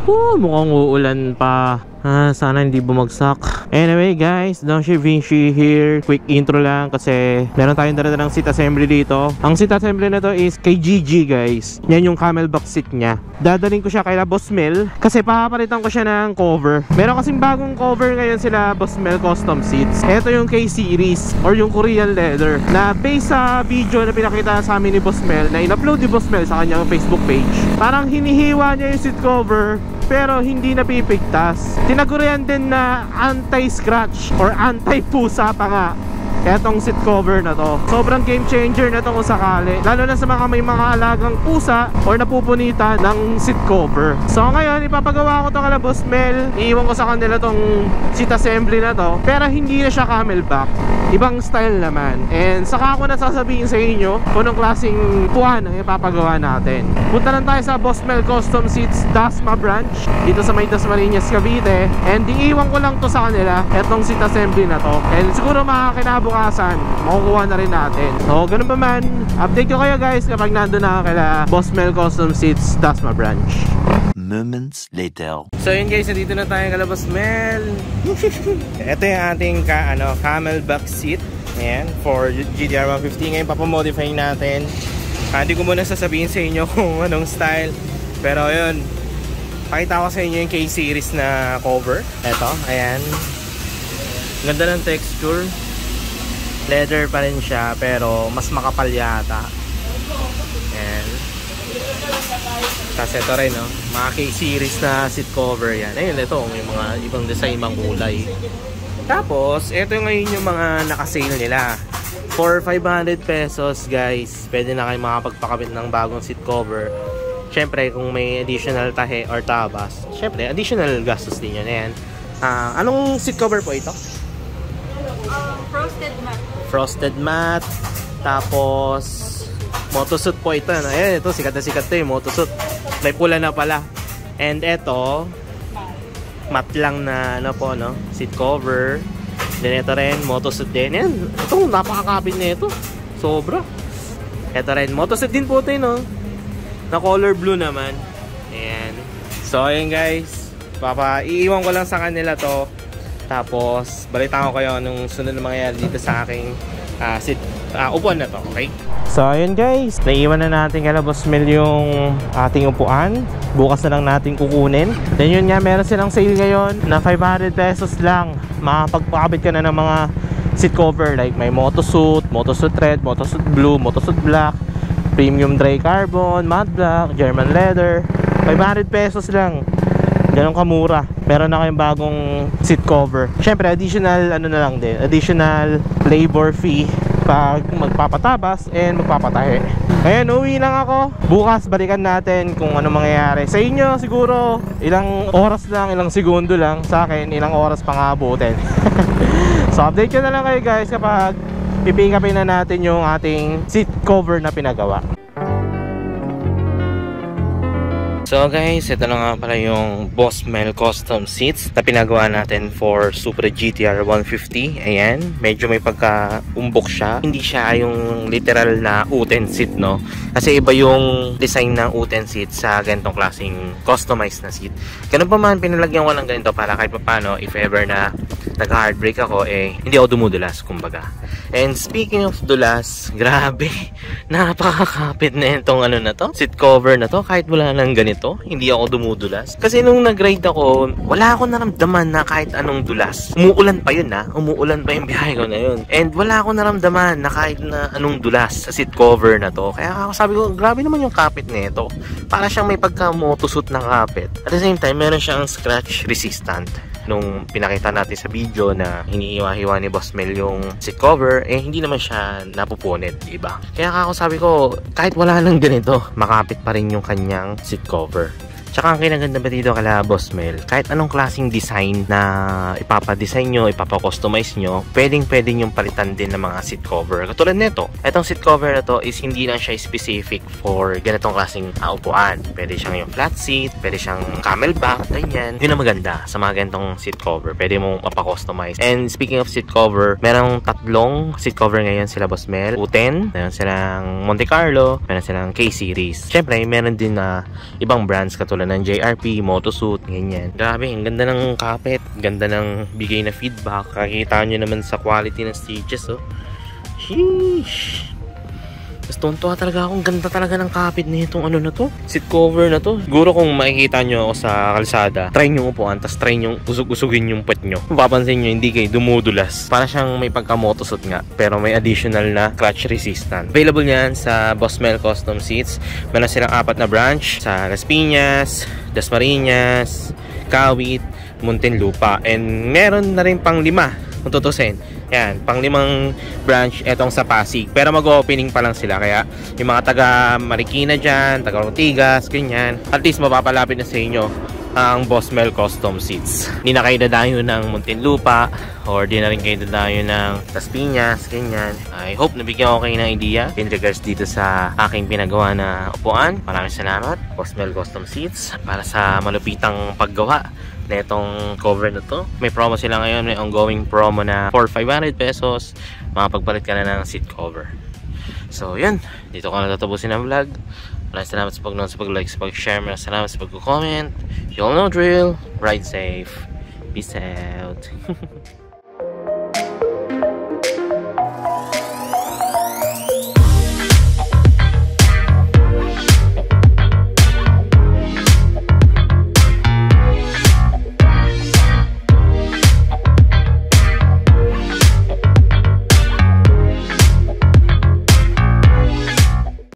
Mukhang uulan pa. Sana hindi bumagsak. Anyway guys, Dongshi Vinci here. Quick intro lang kasi meron tayong dala-dalang seat assembly dito. Ang seat assembly na to is kay GG guys. Yan yung camelback seat niya. Dadaling ko siya kay Boss Mel kasi papapalitan ko siya ng cover. Meron kasing bagong cover ngayon sila Boss Mel custom seats. Ito yung K-series or yung Korean leather na based sa video na pinakita sa amin ni Boss Mel na in-upload ni Boss Mel sa kanyang Facebook page. Parang hinihiwa niya yung seat cover pero hindi napipigtas. Tinagurian din na anti-scratch or anti-pusa pa nga etong seat cover na to. Sobrang game changer na to kung sakali, lalo na sa mga may mga alagang pusa or napupunita ng seat cover. So ngayon ipapagawa ko to kala Boss Mel. Iiwan ko sa kanila tong seat assembly na to, pero hindi na siya camelback, ibang style naman. And saka ako na sasabihin sa inyo kung anong klaseng puwan ang ipapagawa natin. Punta lang tayo sa Boss Mel Custom Seats Dasma branch dito sa may Dasmariñas, Cavite. And iiwan ko lang to sa kanila, etong seat assembly na to. And siguro makakinabukasan makukuha na rin natin. So ganun pa man, update ko kayo guys kapag nandun na kaila Boss Mel Custom Seats Dasma branch. Moments later. So yun guys, nandito na tayo kala Boss Mel. Ito yung ating camelback seat. Ayan, for GTR 150. Ngayon papamodify natin. Hindi ko muna sasabihin sa inyo kung anong style, pero yun, pakita ko sa inyo yung K-series na cover. Ito, ayan, ganda ng texture. Leather pa rin siya pero mas makapal yata. Ayan. Tapos ito rin, no? Mga K-series na seat cover yan. Ayun, ito, may mga ibang design, mga kulay. Tapos, ito ngayon yung mga naka-sale nila. For 500 pesos, guys, pwede na kayo makapagpakabit ng bagong seat cover. Siyempre, kung may additional tahe or tabas, siyempre, additional gastos din yun. Ayan. Anong seat cover po ito? Frosted matte. Frosted matte. Tapos motosuit po ito. Ayan, ito sikat na sikat ito yung motosuit. May pula na pala. And ito matte lang na seat cover. Then ito rin motosuit din. Ayan, ito napakakapit na ito. Sobra. Ito rin motosuit din po ito, no? Na color blue naman. Ayan. So ayan guys, iiwan ko lang sa kanila to. Tapos, balitaan ko kayo anong sunod na mangyayari dito sa aking upuan na to, okay? So, ayun guys, naiwan na natin kala Boss Mel yung ating upuan. Bukas na lang natin kukunin. Then yun nga, meron silang sale ngayon na 500 pesos lang. Makapagpakabit ka na ng mga seat cover like may motosuit, motosuit red, motosuit blue, motosuit black, premium dry carbon, matte black, German leather. 500 pesos lang. Ganun kamura. Meron na kayong bagong seat cover. Syempre additional na lang din, additional labor fee pag magpapatabas and magpapatahe. Ngayon uwi lang ako. Bukas balikan natin kung ano mangyayari. Sa inyo siguro ilang oras lang, ilang segundo lang. Sa akin ilang oras pang abutin. So update ko na lang kayo guys kapag pipick upin na natin yung ating seat cover na pinagawa. So guys, ito na nga pala yung Boss Mel Custom Seats na pinagawa natin for Supra GTR 150. Ayan, medyo may pagka-umbok siya. Hindi siya yung literal na uten seat, no? Kasi iba yung design ng uten seat sa ganitong klaseng customized na seat. Ganun pa man, pinalagyan ko ng ganito para kahit pa paano, if ever na nag-heartbreak ako, hindi ako dumudulas, kumbaga. And speaking of dulas, grabe, napakakapit na itong na to, seat cover na to, kahit wala nang ganito. Hindi ako dumudulas. Kasi nung nag-ride ako, wala akong naramdaman na kahit anong dulas. Umuulan pa yun, umuulan pa yung biyahe ko na yun. And wala akong naramdaman na kahit na anong dulas sa seat cover na to. Kaya ako sabi ko, grabe naman yung kapit nito. Para siyang may pagka-motosuit na kapit. At the same time, meron siyang scratch resistant. Nung pinakita natin sa video na hinihiwa-hiwa ni Boss Mel yung seat cover, hindi naman siya napupunit, diba? Kaya ako sabi ko, kahit wala lang ganito, makapit pa rin yung kanyang seat cover. Tsaka ang kinaganda ba dito kala Boss Mel, kahit anong klaseng design na ipapadesign nyo, ipapakustomize nyo, pwedeng yung palitan din ng mga seat cover. Katulad nito, itong seat cover na to is hindi lang siya specific for ganitong klaseng upuan. Pwede siyang yung flat seat, pwede siyang camelback, ganyan. Yun ang maganda sa mga ganitong seat cover. Pwede mong mapakustomize. And speaking of seat cover, merong tatlong seat cover ngayon sila Boss Mel. Uten, meron silang Monte Carlo, meron silang K-series. Siyempre, meron din na ibang brands katulad tulad ng JRP, Motosuit, ganyan. Grabe, ang ganda ng kapit, ganda ng bigay na feedback. Kakita nyo naman sa quality ng stitches, oh. Sheesh! Tapos tuntua talaga akong ganda talaga ng kapit na itong ano na to, seat cover na to. Siguro kung makikita nyo ako sa kalsada, try nyo upuan, tapos try nyo usog-usogin yung puwet nyo. Mapapansin nyo, hindi kayo dumudulas. Para siyang may pagka-motosuit nga, pero may additional na clutch resistant. Available yan sa Boss Mel Custom Seats. Meron silang 4 na branch sa Las Piñas, Dasmariñas, Kawit, Muntinlupa. And meron na rin pang 5 kung tutusin. Yan, pang 5 branch etong sa Pasig. Pero mag-opening pa lang sila. Kaya yung mga taga Marikina dyan, taga Ortigas, ganyan, at least mapapalapit na sa inyo ang Boss Mel Custom Seats. Hindi na kayo dadayo ng Muntinlupa or di na rin kayo dadayo ng Las Piñas, ganyan. I hope nabigyan ko kayo ng idea in regards dito sa aking pinagawa na upuan. Maraming salamat, Boss Mel Custom Seats, para sa malupitang paggawa na itong cover na to. May promo sila ngayon, may ongoing promo na for 500 pesos makapagpalit ka na ng seat cover. So yun, dito ko na tatapusin ang vlog. Maraming salamat sa pag-nood, sa pag-like, sa pag-share. Maraming salamat sa pag-comment. You all know drill. Ride safe. Peace out.